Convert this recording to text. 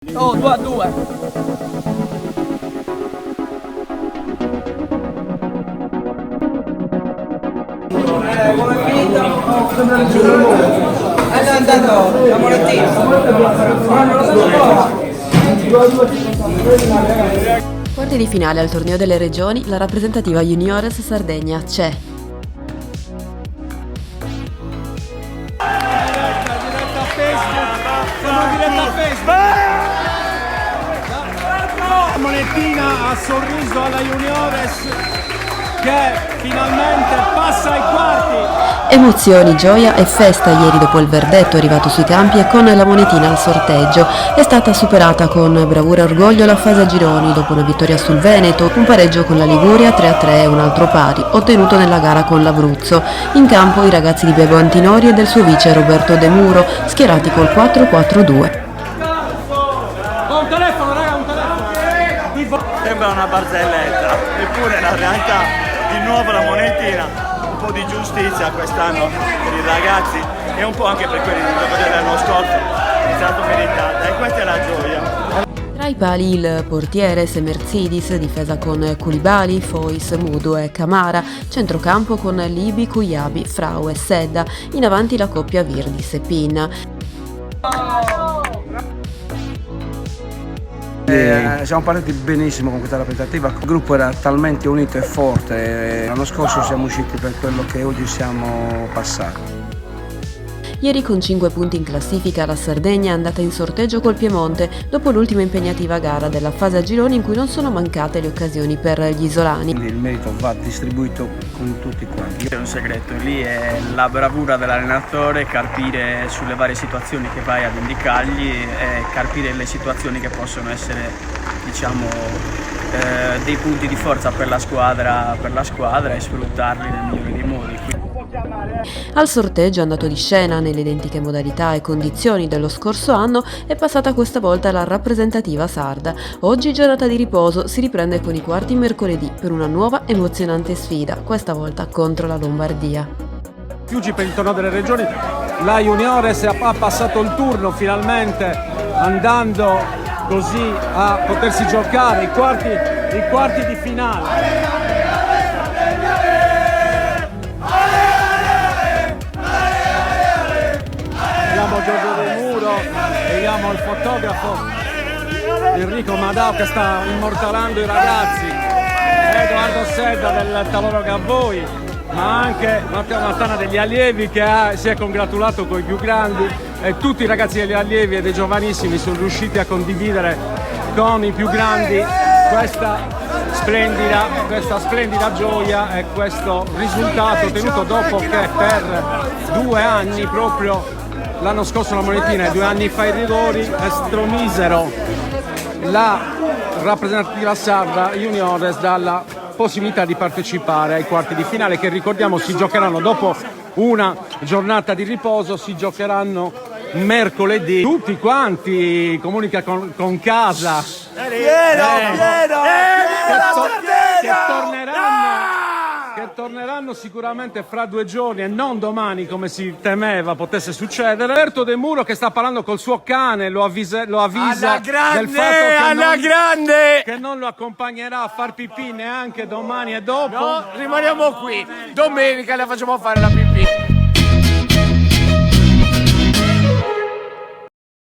Oh, 2-2. Come è finita? È andato la molettina. Quarti di finale al torneo delle regioni, la rappresentativa Juniores Sardegna c'è. Molettina ha sorriso alla Juniores che finalmente passa ai quarti. Emozioni, gioia e festa ieri dopo il verdetto arrivato sui campi e con la monetina al sorteggio. È stata superata con bravura e orgoglio la fase a gironi dopo una vittoria sul Veneto, un pareggio con la Liguria 3-3 e un altro pari, ottenuto nella gara con l'Abruzzo. In campo i ragazzi di Bebo Antinori e del suo vice Roberto De Muro, schierati col 4-4-2. Un telefono, raga, un telefono. Sembra una barzelletta, eppure la realtà, di nuovo la monetina, un po' di giustizia quest'anno per i ragazzi e un po' anche per quelli dell'anno scorso, è stato meritato e questa è la gioia. Tra i pali il portiere Semerzidis, difesa con Koulibaly, Foyce, Mudo e Camara, centrocampo con Libi, Kuyabi, Frau e Sedda, in avanti la coppia Virdis e Pinna. Siamo partiti benissimo con questa rappresentativa, il gruppo era talmente unito e forte, l'anno scorso siamo usciti per quello che oggi siamo passati. Ieri con 5 punti in classifica la Sardegna è andata in sorteggio col Piemonte dopo l'ultima impegnativa gara della fase a gironi in cui non sono mancate le occasioni per gli isolani. Quindi il merito va distribuito con tutti quanti. C'è un segreto, lì è la bravura dell'allenatore, carpire sulle varie situazioni che vai ad indicargli e carpire le situazioni che possono essere, diciamo, dei punti di forza per la squadra e sfruttarli nel migliore dei modi. Al sorteggio andato di scena nelle identiche modalità e condizioni dello scorso anno è passata questa volta la rappresentativa sarda. Oggi giornata di riposo, si riprende con i quarti mercoledì per una nuova emozionante sfida, questa volta contro la Lombardia. Chiusi per il torneo delle regioni, la Juniores ha passato il turno finalmente, andando così a potersi giocare i quarti di finale. Vediamo Giorgio De Muro, vediamo il fotografo Enrico Madao che sta immortalando i ragazzi, Edoardo Sedda del Tavolo Gavoi, ma anche Matteo Mattana degli allievi che si è congratulato con i più grandi, e tutti i ragazzi degli allievi e dei giovanissimi sono riusciti a condividere con i più grandi questa splendida gioia e questo risultato ottenuto dopo che per 2 anni, proprio l'anno scorso la monetina e 2 anni fa i rigori, estromisero la rappresentativa sarda Juniores dalla possibilità di partecipare ai quarti di finale, che ricordiamo si giocheranno dopo una giornata di riposo, si giocheranno mercoledì. Tutti quanti comunica con casa che torneranno sicuramente fra 2 giorni e non domani come si temeva potesse succedere. Roberto De Muro che sta parlando col suo cane lo avvisa del fatto che non lo accompagnerà a far pipì neanche domani e dopo. No, rimaniamo qui, domenica le facciamo fare la pipì.